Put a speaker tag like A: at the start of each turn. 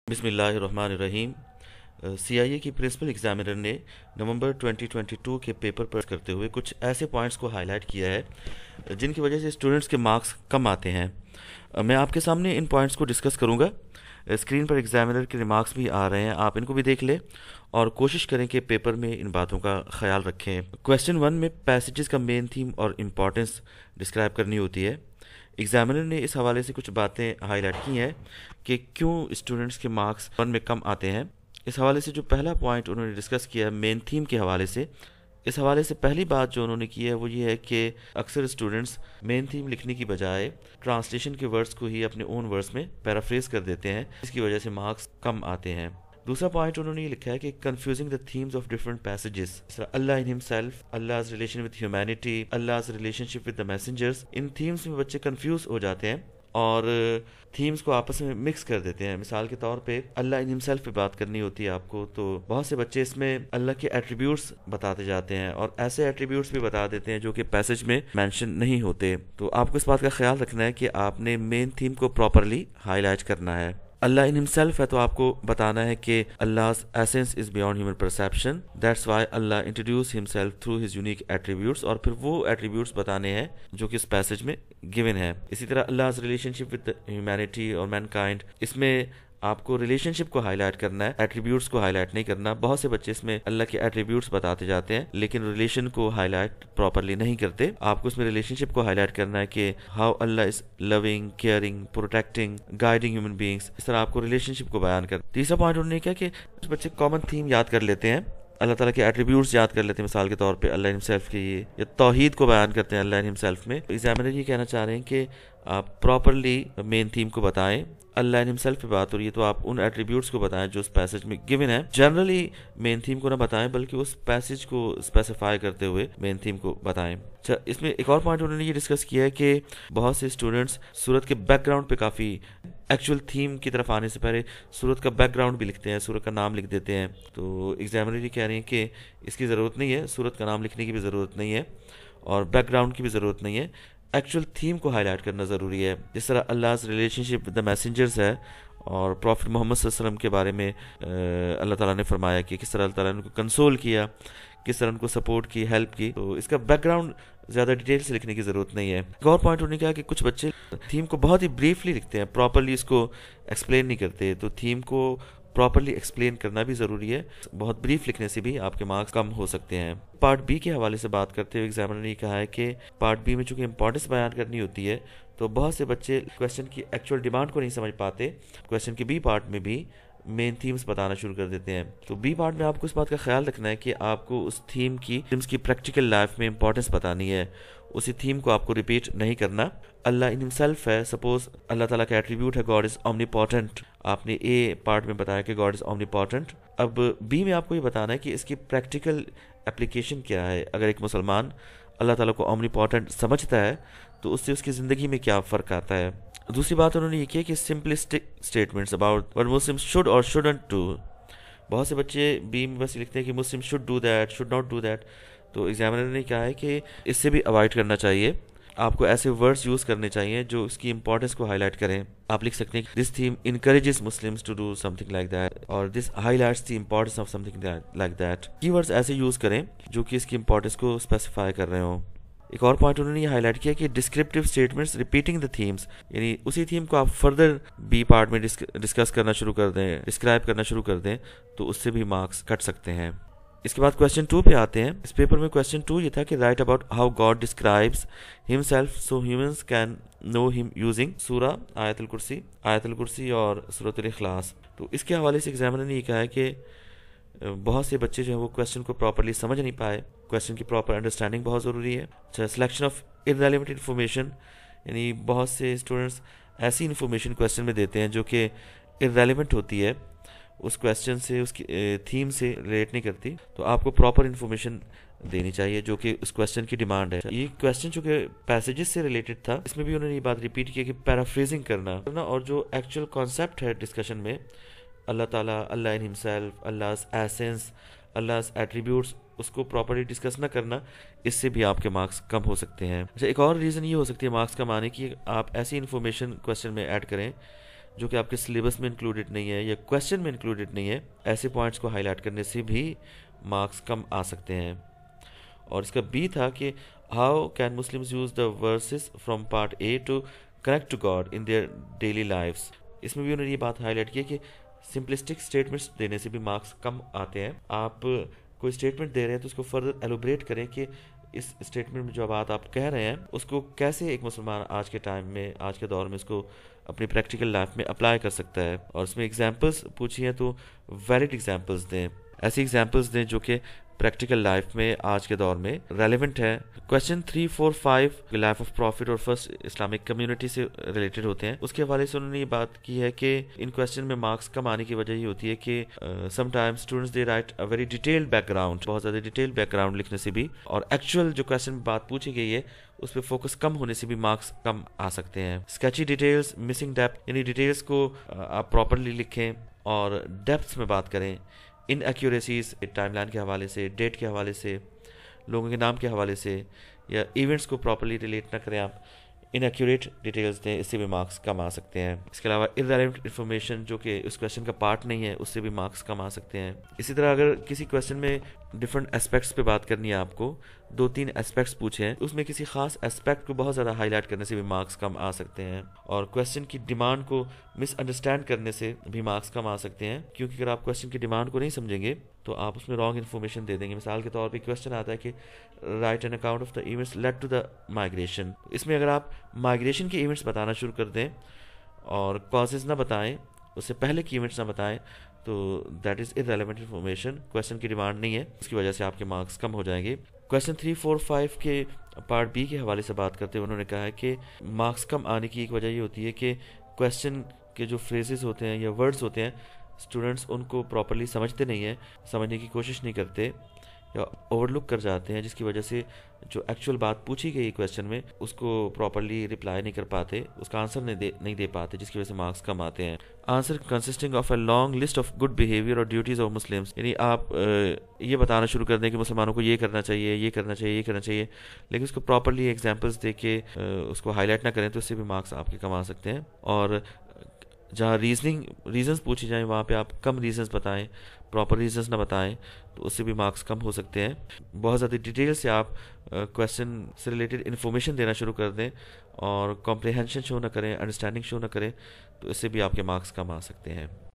A: बिस्मिल्लाहिर्रहमानिर्रहीम। सीआईए की principal examiner ने नवंबर 2022 के पेपर पर करते हुए कुछ ऐसे पॉइंट्स को हाईलाइट किया है जिनकी वजह से स्टूडेंट्स के मार्क्स कम आते हैं। मैं आपके सामने इन पॉइंट्स को डिस्कस करूंगा। स्क्रीन पर एग्जामिनर के रिमार्क्स भी आ रहे हैं, आप इनको भी देख लें और कोशिश करें कि पेपर में इन बातों का ख्याल रखें। क्वेश्चन 1 में पैसेजेस का मेन थीम और इम्पोर्टेंस डिस्क्राइब करनी होती है। एग्जामिनर ने इस हवाले से कुछ बातें हाईलाइट की हैं कि क्यों स्टूडेंट्स के मार्क्स 1 में कम आते हैं। इस हवाले से जो पहला पॉइंट उन्होंने डिस्कस किया है मेन थीम के हवाले से, इस हवाले से पहली बात जो उन्होंने की है वो ये है कि अक्सर स्टूडेंट्स मेन थीम लिखने की बजाय ट्रांसलेशन के वर्ड्स को ही अपने ओन वर्ड्स में पैराफ्रेज कर देते हैं, इसकी वजह से मार्क्स कम आते हैं। दूसरा पॉइंट उन्होंने ये लिखा है कि confusing the themes of different passages, Allah in himself, Allah's relation with humanity, Allah's relationship with the messengers, in themes में बच्चे कंफ्यूज हो जाते हैं और थीम्स को आपस में मिक्स कर देते हैं। मिसाल के तौर पे अल्लाह इन हिमसेल्फ पे बात करनी होती है आपको, तो बहुत से बच्चे इसमें अल्लाह के एट्रीब्यूट्स बताते जाते हैं और ऐसे एट्रीब्यूट्स भी बता देते हैं जो कि पैसेज में मेंशन नहीं होते। तो आपको इस बात का ख्याल रखना है कि आपने मेन थीम को प्रॉपरली हाईलाइट करना है। अल्लाह इन हिमसेल्फ है तो आपको बताना है कि Allah's essence is beyond human perception, that's why Allah introduce himself through his unique attributes, और फिर वो एट्रीब्यूट्स बताने हैं जो कि इस पैसेज में गिवन है। इसी तरह अल्लाह's रिलेशनशिप विद ह्यूमैनिटी और मैनकाइंड, इसमें आपको रिलेशनशिप को हाईलाइट करना है, एट्रीब्यूट्स को हाईलाइट नहीं करना। बहुत से बच्चे इसमें अल्लाह के एट्रीब्यूट्स बताते जाते हैं लेकिन रिलेशन को हाईलाइट प्रॉपरली नहीं करते। आपको इसमें रिलेशनशिप को हाईलाइट करना है कि how Allah is loving, caring, protecting, guiding human beings, इस तरह आपको रिलेशनशिप को बयान कर। तीसरा पॉइंट उन्होंने क्या कि बच्चे कॉमन थीम याद कर लेते हैं, अल्लाह ताला के एट्रीब्यूट्स याद कर लेते हैं। मिसाल के तौर पे अल्लाह हिमसेल्फ के ये या तौहीद को बयान करते हैं अल्लाह हिमसेल्फ में। एग्जामिनर ये कहना चाह रहे हैं कि आप प्रॉपरली मेन थीम को बताएं। अल्लाह हिमसेल्फ पे बात हो रही है तो आप उन एट्रीब्यूट्स को बताएं जो उस पैसेज में गिवन है। जनरली मेन थीम को ना बताएं बल्कि उस पैसेज को स्पेसिफाई करते हुए मेन थीम को बताएं। अच्छा, इसमें एक और पॉइंट उन्होंने ये डिस्कस किया है कि बहुत से स्टूडेंट्स सूरत के बैकग्राउंड पे काफ़ी एक्चुअल थीम की तरफ आने से पहले सूरत का बैकग्राउंड भी लिखते हैं, सूरत का नाम लिख देते हैं। तो एग्जामिनर ये कह रहे हैं कि इसकी ज़रूरत नहीं है, सूरत का नाम लिखने की भी ज़रूरत नहीं है और बैकग्राउंड की भी ज़रूरत नहीं है। एक्चुअल थीम को हाईलाइट करना ज़रूरी है। जिस तरह अल्लाह's रिलेशनशिप विद द मैसेंजर्स है और प्रॉफिट मोहम्मद सल्लल्लाहु अलैहि वसल्लम के बारे में अल्लाह ताला ने फरमाया कि किस तरह अल्लाह ताला ने उनको कंसोल किया, किस तरह उनको सपोर्ट की, हेल्प की। तो इसका बैकग्राउंड ज़्यादा डिटेल से लिखने की ज़रूरत नहीं है। एक और पॉइंट उन्होंने कहा कि कुछ बच्चे थीम को बहुत ही ब्रीफली लिखते हैं, प्रॉपरली इसको एक्सप्लेन नहीं करते। तो थीम को प्रॉपरली एक्सप्लेन करना भी ज़रूरी है। बहुत ब्रीफ लिखने से भी आपके मार्क्स कम हो सकते हैं। पार्ट बी के हवाले से बात करते हुए एग्जामिनर ने कहा है कि पार्ट बी में चूंकि इंपॉर्टेंस बयान करनी होती है तो बहुत से बच्चे क्वेश्चन की एक्चुअल डिमांड को नहीं समझ पाते, क्वेश्चन के बी पार्ट में भी मेन थीम्स बताना शुरू कर देते हैं। तो बी पार्ट में आपको इस बात का ख्याल रखना है कि आपको उस थीम्स की प्रैक्टिकल लाइफ में इंपॉर्टेंस बतानी है, उसी थीम को आपको रिपीट नहीं करना। अल्लाह इन हिमसेल्फ है, सपोज अल्लाह ताला का एट्रीब्यूट है गॉड इज ऑमनीपोटेंट, आपने ए पार्ट में बताया कि गॉड इज ऑमनीपोटेंट। अब बी में आपको ये बताना है कि इसकी प्रैक्टिकल एप्लीकेशन क्या है। अगर एक मुसलमान अल्लाह ताला को ऑमनीपोटेंट समझता है तो उससे उसकी ज़िंदगी में क्या फ़र्क आता है। दूसरी बात उन्होंने ये की कि simplistic statements about what Muslims should और शुडंट डू। बहुत से बच्चे बी में बस लिखते हैं कि मुस्लिम should do that, should not do that. तो एग्जामिनर ने कहा है कि इससे भी अवॉइड करना चाहिए। आपको ऐसे वर्ड्स यूज़ करने चाहिए जो इसकी इंपॉर्टेंस को हाईलाइट करें। आप लिख सकते हैं this theme encourages Muslims to do something like that और this highlights the importance of something like that. Keywords ऐसे यूज़ करें जो कि इसकी इंपॉर्टेंस को स्पेसिफाई कर रहे हों। एक और पॉइंट उन्होंने ये हाईलाइट किया कि descriptive statements repeating the themes, यानी उसी थीम को आप फर्दर बी पार्ट में डिस्कस करना शुरू कर दें, डिस्क्राइब करना शुरू कर दें तो उससे भी मार्क्स कट सकते हैं। इसके बाद क्वेश्चन 2 पे आते हैं। इस पेपर में क्वेश्चन 2 ये था कि right about how God describes himself so humans can know him using सूरा आयतुल कुर्सी और सूरतुल इखलास। तो इसके हवाले से एग्जामिनर ने ये कहा है कि बहुत से बच्चे जो है वो क्वेश्चन को प्रॉपरली समझ नहीं पाए। क्वेश्चन की प्रॉपर अंडरस्टैंडिंग बहुत ज़रूरी है। अच्छा, सिलेक्शन ऑफ इररेलेवेंट इन्फॉर्मेशन, यानी बहुत से स्टूडेंट्स ऐसी इन्फॉर्मेशन क्वेश्चन में देते हैं जो कि इररेलेवेंट होती है, उस क्वेश्चन से, उसकी थीम से रिलेट नहीं करती। तो आपको प्रॉपर इन्फॉर्मेशन देनी चाहिए जो कि उस क्वेश्चन की डिमांड है। ये क्वेश्चन जो कि पैसेजेस से रिलेटेड था, इसमें भी उन्होंने ये बात रिपीट की कि पैराफ्रेजिंग करना और जो एक्चुअल कॉन्सेप्ट है डिस्कशन में अल्लाह ताला, अल्लाह इन हिमसेल्फ, अल्लाह's एसेंस, अल्लाह's एट्रीब्यूट्स, उसको प्रॉपर्ली डिस्कस ना करना, इससे भी आपके मार्क्स कम हो सकते हैं। अच्छा, एक और रीज़न ये हो सकती है मार्क्स कम आने की, आप ऐसी इन्फॉर्मेशन क्वेश्चन में ऐड करें जो कि आपके सिलेबस में इंक्लूडेड नहीं है या क्वेश्चन में इंक्लूडेड नहीं है, ऐसे पॉइंट्स को हाईलाइट करने से भी मार्क्स कम आ सकते हैं। और इसका बी था कि how can Muslims use the verses from part A to connect to God in their daily lifes. इसमें भी उन्होंने ये बात हाईलाइट की कि सिंपलिस्टिक स्टेटमेंट्स देने से भी मार्क्स कम आते हैं। आप कोई स्टेटमेंट दे रहे हैं तो उसको फर्दर एलोबरेट करें कि इस स्टेटमेंट में जो बात आप कह रहे हैं उसको कैसे एक मुसलमान आज के टाइम में, आज के दौर में इसको अपनी प्रैक्टिकल लाइफ में अप्लाई कर सकता है। और इसमें एग्जांपल्स पूछी हैं तो वैलिड एग्जांपल्स दें, ऐसी एग्जांपल्स दें जो कि प्रैक्टिकल लाइफ में आज के दौर में रेलेवेंट है। क्वेश्चन 3, 4, 5 लाइफ ऑफ प्रॉफिट और फर्स्ट इस्लामिक कम्युनिटी से रिलेटेड होते हैं। उसके हवाले से उन्होंने ये बात की है कि इन क्वेश्चन में मार्क्स कम आने की वजह ये होती है कि sometimes students they right a very detailed background, बहुत ज़्यादा डिटेल्ड बैकग्राउंड लिखने से भी, और एक्चुअल जो क्वेश्चन में बात पूछी गई है उस पर फोकस कम होने से भी मार्क्स कम आ सकते हैं। स्केची डिटेल्स, मिसिंग डेप्थ, यानी डिटेल्स को आप प्रॉपरली लिखें और डेप्थ्स में बात करें। इनएक्यूरेसीज टाइमलाइन के हवाले से, डेट के हवाले से, लोगों के नाम के हवाले से, या इवेंट्स को प्रॉपरली रिलेट ना करें, आप इनएक्यूरेट डिटेल्स दें, इससे भी मार्क्स कम आ सकते हैं। इसके अलावा इररेलेवेंट इन्फॉर्मेशन जो कि उस क्वेश्चन का पार्ट नहीं है, उससे भी मार्क्स कम आ सकते हैं। इसी तरह अगर किसी क्वेश्चन में डिफरेंट एस्पेक्ट्स पे बात करनी है, आपको 2-3 एस्पेक्ट्स पूछे हैं, उसमें किसी खास एस्पेक्ट को बहुत ज़्यादा हाईलाइट करने से भी मार्क्स कम आ सकते हैं। और क्वेश्चन की डिमांड को मिसअंडरस्टैंड करने से भी मार्क्स कम आ सकते हैं, क्योंकि अगर आप क्वेश्चन की डिमांड को नहीं समझेंगे तो आप उसमें रॉन्ग इन्फॉर्मेशन दे देंगे। मिसाल के तौर पे क्वेश्चन आता है कि write an account of the events led to the migration. इसमें अगर आप माइग्रेशन के इवेंट्स बताना शुरू कर दें और कॉजेज ना बताएं, उससे पहले की इवेंट्स ना बताएं, तो that is irrelevant information, question की डिमांड नहीं है, उसकी वजह से आपके मार्क्स कम हो जाएंगे। क्वेश्चन 3, 4, 5 के पार्ट बी के हवाले से बात करते हुए उन्होंने कहा है कि मार्क्स कम आने की एक वजह ये होती है कि क्वेश्चन के जो फ्रेजेस होते हैं या वर्ड्स होते हैं, स्टूडेंट्स उनको प्रॉपरली समझते नहीं हैं, समझने की कोशिश नहीं करते या ओवरलुक कर जाते हैं, जिसकी वजह से जो एक्चुअल बात पूछी गई क्वेश्चन में उसको प्रॉपरली रिप्लाई नहीं कर पाते, उसका आंसर नहीं दे पाते, जिसकी वजह से मार्क्स कम आते हैं। Answer consisting of a long list of good behaviour और ड्यूटीज ऑफ मुस्लिम्स, यानी आप ये बताना शुरू कर दें कि मुसलमानों को ये करना चाहिए, ये करना चाहिए, ये करना चाहिए, लेकिन उसको प्रॉपरली एग्जाम्पल्स दे के उसको हाईलाइट ना करें तो उससे भी मार्क्स आपके कम आ सकते हैं। और जहाँ रीजंस पूछी जाए वहाँ पे आप कम रीजंस बताएं, प्रॉपर रीजंस ना बताएं, तो उससे भी मार्क्स कम हो सकते हैं। बहुत ज़्यादा डिटेल से आप क्वेश्चन से रिलेटेड इन्फॉर्मेशन देना शुरू कर दें और कॉम्प्रिहेंशन शो ना करें, अंडरस्टैंडिंग शो ना करें, तो इससे भी आपके मार्क्स कम आ सकते हैं।